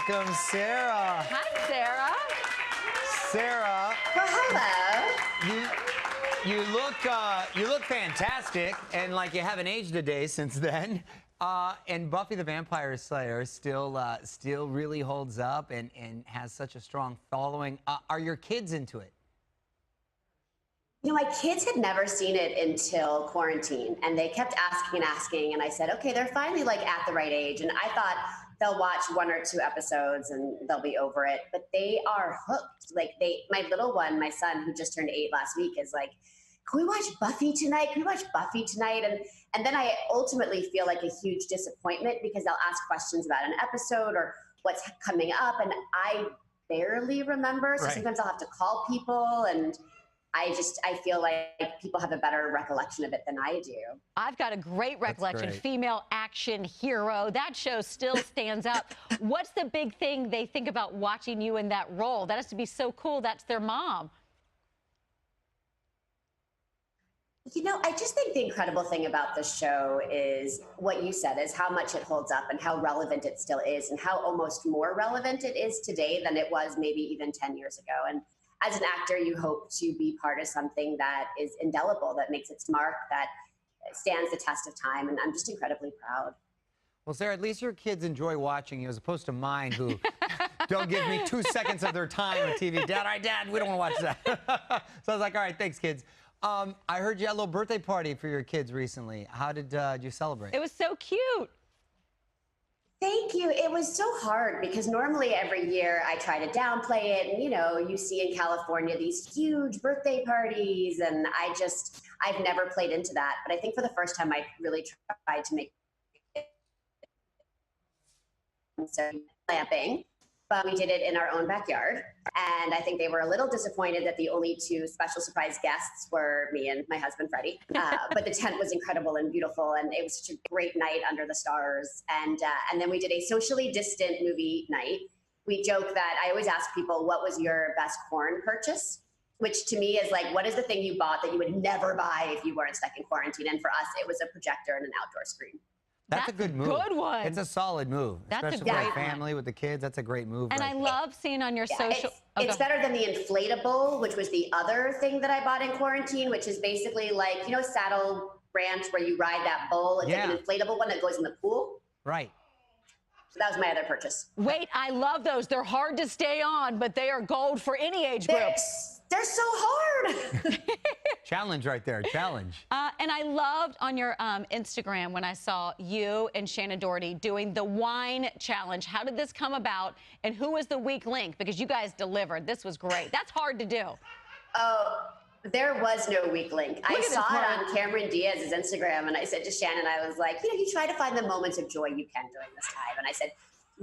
welcome Sarah. Hi, Sarah. Sarah. Well, hello. You look fantastic, and like you haven't aged a day since then. And Buffy the Vampire Slayer still really holds up and has such a strong following. Are your kids into it? You know, my kids had never seen it until quarantine, and they kept asking, and I said, okay, they're finally like at the right age, and I thought they'll watch 1 or 2 episodes and they'll be over it, but they are hooked. Like my little one, my son, who just turned 8 last week, is like, can we watch Buffy tonight? Can we watch Buffy tonight? And then I ultimately feel like a huge disappointment because they'll ask questions about an episode or what's coming up, and I barely remember, so sometimes I'll have to call people, and I feel like people have a better recollection of it than I do. I've got a great recollection. Great. Female action hero. That show still stands up. What's the big thing they think about watching you in that role? That has to be so cool. That's their mom. You know, I just think the incredible thing about the show is what you said, is how much it holds up and how relevant it still is, and how almost more relevant it is today than it was maybe even 10 years ago. And as an actor, you hope to be part of something that is indelible, that makes its mark, that stands the test of time, and I'm just incredibly proud. Well, Sarah, at least your kids enjoy watching you as opposed to mine, who don't give me 2 seconds of their time on TV. Dad, all right, Dad, we don't want to watch that. So I was like, all right, thanks, kids. I heard you had a little birthday party for your kids recently. How did you celebrate? It was so cute. Thank you. It was so hard because normally every year I try to downplay it. And, you know, you see in California these huge birthday parties, and I've never played into that. But I think for the first time, I really tried to make it so lamping. But we did it in our own backyard. And I think they were a little disappointed that the only 2 special surprise guests were me and my husband, Freddie. But the tent was incredible and beautiful, and it was such a great night under the stars. And then we did a socially distant movie night. We joke that I always ask people, what was your best corn purchase? Which to me is like, what is the thing you bought that you would never buy if you weren't stuck in quarantine? And for us, it was a projector and an outdoor screen. That's a good move. Good one. It's a solid move. That's a especially great with a family, with the kids. That's a great move. And I love seeing on your social... It's better than the inflatable, which was the other thing that I bought in quarantine, which is basically like, you know, Saddle Ranch, where you ride that bull. It's like an inflatable one that goes in the pool. Right. So that was my other purchase. Wait, I love those. They're hard to stay on, but they are gold for any age group. They're so hard. Challenge right there, challenge. And I loved on your Instagram when I saw you and Shannon Doherty doing the wine challenge. How did this come about, and who was the weak link? Because you guys delivered. This was great. That's hard to do. Oh, there was no weak link. I saw it on Cameron Diaz's Instagram, and I said to Shannon, I was like, you know, you try to find the moments of joy you can during this time. And I said,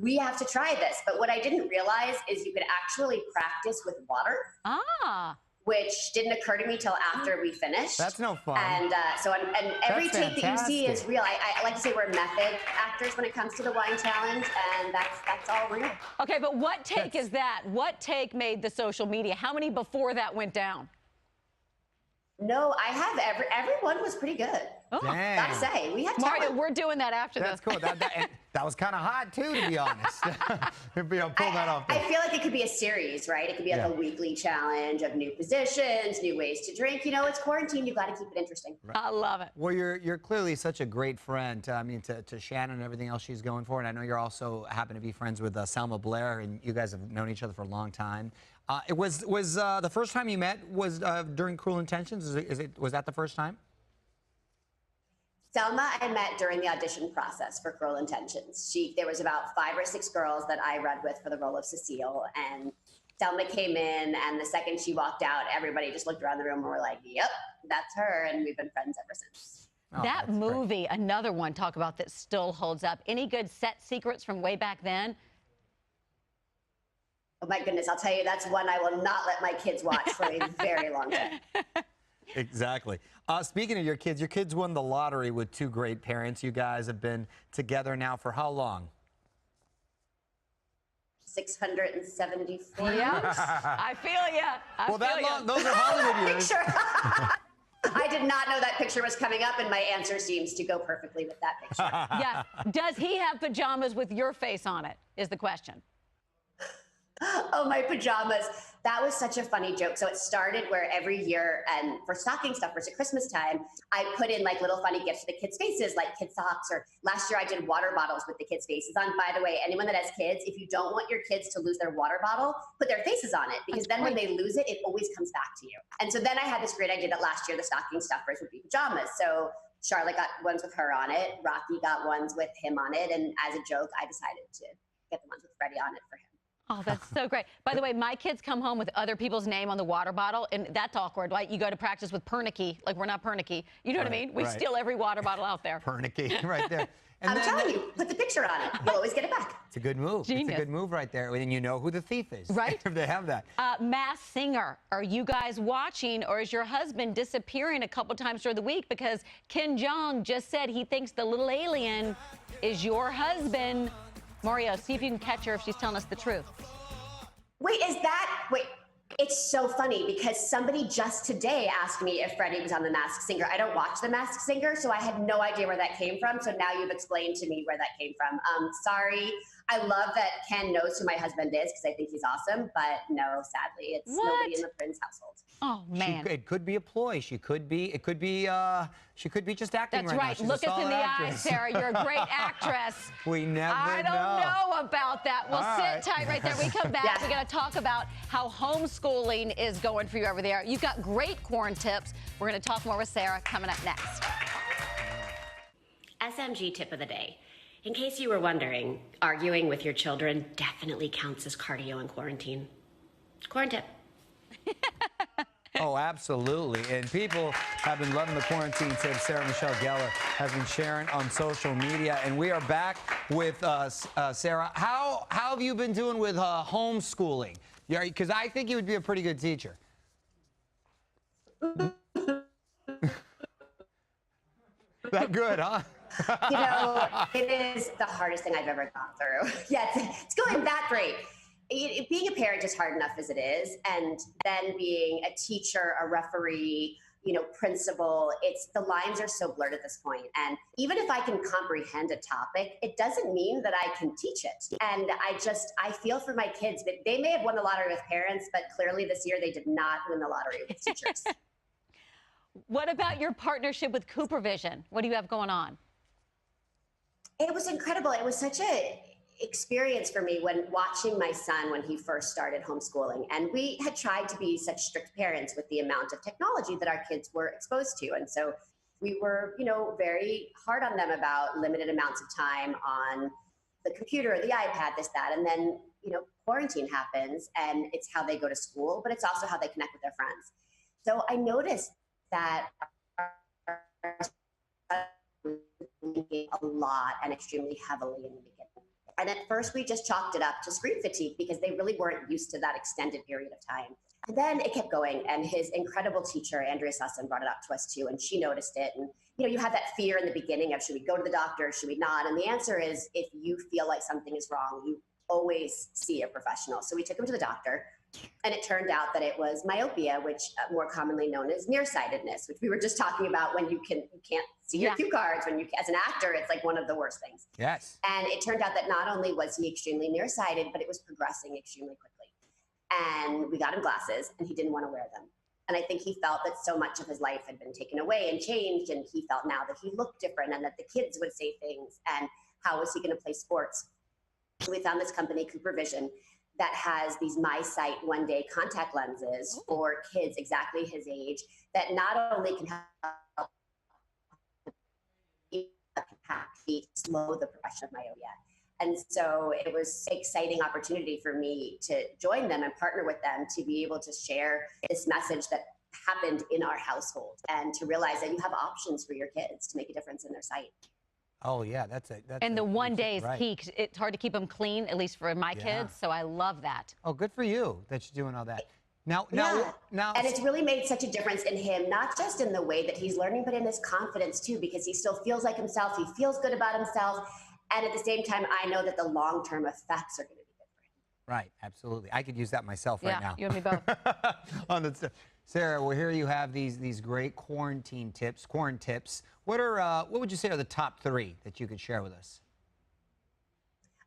we have to try this. But what I didn't realize is you could actually practice with water. Which didn't occur to me till after we finished. That's no fun. And and every take that you see is real. I like to say we're method actors when it comes to the wine challenge, and that's all real. Okay, but what take is that? What take made the social media? How many before that went down? No, I have everyone was pretty good. Oh. Gotta say, we had Mario, talent. we're doing that after That's this. cool. That was kind of hot, too, to be honest. Pull that off. I feel like it could be a series, right? It could be like a weekly challenge of new positions, new ways to drink. You know, it's quarantine. You've got to keep it interesting. Right. I love it. Well, you're clearly such a great friend. I mean, to Shannon and everything else she's going for. And I know you're also happen to be friends with Selma Blair, and you guys have known each other for a long time. It was the first time you met was during Cruel Intentions? Was that the first time? Selma, I met during the audition process for Cruel Intentions. There was about 5 or 6 girls that I read with for the role of Cecile, and Selma came in, and the second she walked out, everybody just looked around the room and were like, yep, that's her, and we've been friends ever since. Oh, that movie, another one, talk about that still holds up. Any good set secrets from way back then? Oh my goodness, I'll tell you, that's one I will not let my kids watch for a very long time. Exactly. Speaking of your kids won the lottery with 2 great parents. You guys have been together now for how long? 674 Yeah, years. I feel ya. Well, that long, those are Hollywood years. I did not know that picture was coming up, and my answer seems to go perfectly with that picture. Yeah. Does he have pajamas with your face on it, is the question. Oh, my pajamas. That was such a funny joke. So it started where every year, and for stocking stuffers at Christmas time, I put in like little funny gifts for the kids' faces, like kid socks. Or last year I did water bottles with the kids' faces on. By the way, anyone that has kids, if you don't want your kids to lose their water bottle, put their faces on it, because then when they lose it, it always comes back to you. And so then I had this great idea that last year the stocking stuffers would be pajamas. So Charlotte got ones with her on it. Rocky got ones with him on it. And as a joke, I decided to get the ones with Freddie on it for him. Oh, that's so great. By the way, my kids come home with other people's name on the water bottle, and that's awkward. Like, you go to practice with Pernicky, like we're not Pernicky. You know what I mean? We steal every water bottle out there. Pernicky, right there. And I'm telling you, put the picture on it. You'll always get it back. It's a good move. Genius. It's a good move right there. And you know who the thief is. Right. If they have that. Masked Singer, are you guys watching, or is your husband disappearing a couple times during the week? Because Ken Jeong just said he thinks the little alien is your husband. Mario, see if you can catch her if she's telling us the truth. Wait, it's so funny because somebody just today asked me if Freddie was on The Masked Singer. I don't watch The Masked Singer, so I had no idea where that came from. So now you've explained to me where that came from. Sorry. I love that Ken knows who my husband is because I think he's awesome. But no, sadly, it's nobody in the Prince household. Oh, man. It could be a ploy. She could be just acting That's right now. right. She's Look a us in solid the actress. eyes, Sarah. You're a great actress. We never I don't know about that. Well, sit tight right there. We come back. We're going to talk about how homeschooling is going for you over there. You've got great corn tips. We're going to talk more with Sarah coming up next. SMG tip of the day. In case you were wondering, arguing with your children definitely counts as cardio in quarantine. Corn tip. Oh, absolutely. And people have been loving the quarantine tips Sarah Michelle Gellar has been sharing on social media. And we are back with Sarah. How have you been doing with homeschooling? Because I think you would be a pretty good teacher. That good, huh? You know, it is the hardest thing I've ever gone through. Yeah, it's going that great. Being a parent is hard enough as it is, and then being a teacher, a referee, principal, the lines are so blurred at this point. And even if I can comprehend a topic, it doesn't mean that I can teach it. And I feel for my kids that they may have won the lottery with parents, but clearly this year they did not win the lottery with teachers. What about your partnership with CooperVision? What do you have going on? It was incredible. It was such a experience for me when watching my son when he first started homeschooling. And we had tried to be such strict parents with the amount of technology that our kids were exposed to. And so we were, very hard on them about limited amounts of time on the computer, the iPad, this, that. And then, quarantine happens and it's how they go to school, but it's also how they connect with their friends. So I noticed that a lot and extremely heavily in the beginning. And at first we just chalked it up to screen fatigue because they really weren't used to that extended period of time. And then it kept going, and his incredible teacher, Andrea Sussin, brought it up to us too, and she noticed it. And you have that fear in the beginning of, should we go to the doctor, should we not? And the answer is, if you feel like something is wrong, you always see a professional. So we took him to the doctor, and it turned out that it was myopia, which more commonly known as nearsightedness, which we were just talking about when you can't see your cue cards. When as an actor, it's like one of the worst things. Yes. And it turned out that not only was he extremely nearsighted, but it was progressing extremely quickly. And we got him glasses, and he didn't want to wear them. And I think he felt that so much of his life had been taken away and changed, and he felt now that he looked different and that the kids would say things, and how was he going to play sports? So we found this company, CooperVision, that has these MySight one-day contact lenses for kids exactly his age that not only can help slow the progression of myopia. And so it was an exciting opportunity for me to join them and partner with them to be able to share this message that happened in our household and to realize that you have options for your kids to make a difference in their sight. Oh, yeah, that's it. And the one day's peak, it's hard to keep them clean, at least for my kids, so I love that. Oh, good for you that you're doing all that. Now, and it's really made such a difference in him, not just in the way that he's learning, but in his confidence too, because he still feels like himself, he feels good about himself, and at the same time, I know that the long-term effects are going to be good for him. Right, absolutely. I could use that myself right now. Yeah, you and me both. Sarah, well, here you have these great corn tips. What would you say are the top 3 that you could share with us?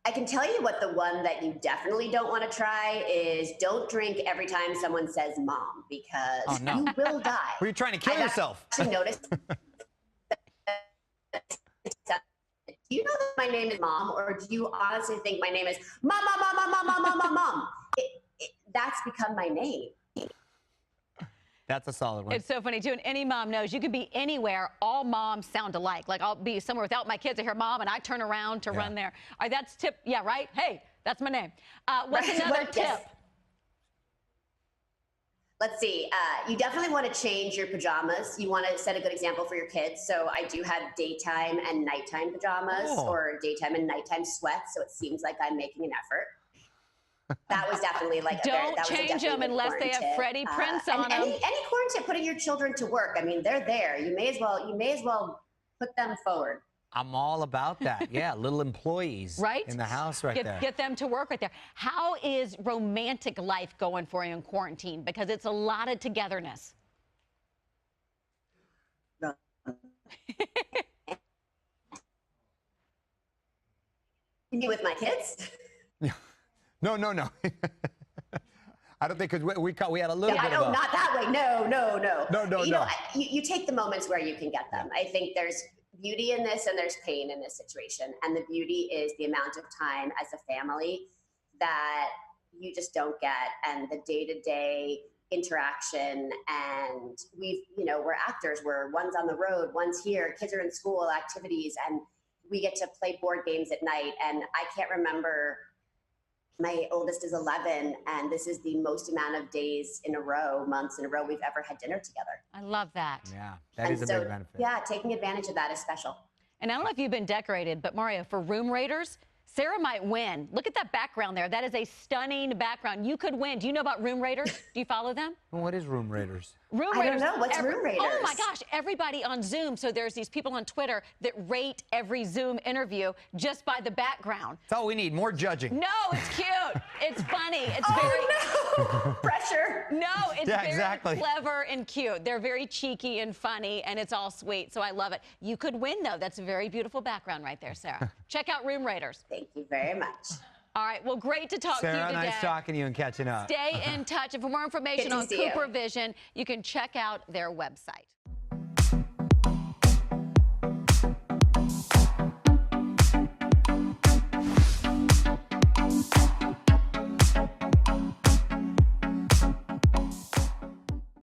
I can tell you what the one that you definitely don't want to try is don't drink every time someone says mom, because Oh, no. you will die. Were you trying to kill yourself? I actually noticed. Do you know that my name is Mom, or do you honestly think my name is Mom, Mom, Mom, Mom, Mom, Mom, Mom, Mom, Mom? That's become my name. That's a solid one. It's so funny, too. And any mom knows you can be anywhere. All moms sound alike. Like, I'll be somewhere without my kids. I hear mom, and I turn around to run there. All right, that's tip. Yeah, right? Hey, that's my name. What's another tip? Yes. Let's see. You definitely want to change your pajamas. You want to set a good example for your kids. So I do have daytime and nighttime pajamas, or daytime and nighttime sweats. So it seems like I'm making an effort. That was definitely like don't change them unless they have Freddie Prince on them. Any corn tip, putting your children to work. I mean, they're there. You may as well put them forward. I'm all about that. Yeah, little employees right in the house there. Get them to work right there. How is romantic life going for you in quarantine? Because it's a lot of togetherness. You with my kids? No. I don't think, because we had a little bit of not that way. No. No. You take the moments where you can get them. I think there's beauty in this and there's pain in this situation. And the beauty is the amount of time as a family that you just don't get, and the day-to-day interaction. And we're actors. One's on the road, one's here, kids are in school, activities, and we get to play board games at night. And I can't remember, my oldest is 11, and this is the most amount of days in a row, months in a row, we've ever had dinner together. I love that. Yeah, that is a big benefit. Yeah, taking advantage of that is special. And I don't know if you've been decorated, but Mario, for room raiders, Sarah might win. Look at that background there. That is a stunning background. You could win. Do you know about room raiders? Do you follow them? What is room raiders? Room raiders. raiders. I don't know. What's room raiders? Oh my gosh, everybody on Zoom. So there's these people on Twitter that rate every Zoom interview just by the background. That's all we need, more judging. No, it's cute. It's funny. It's no. Pressure. No, it's exactly. clever and cute. They're very cheeky and funny, and it's all sweet. So I love it. You could win, though. That's a very beautiful background right there, Sarah. Check out Room Raiders. Thank you very much. All right. Well, great to talk to you Sarah, today. nice talking to you and catching up. Stay in touch. And for more information on Cooper Vision, you can check out their website.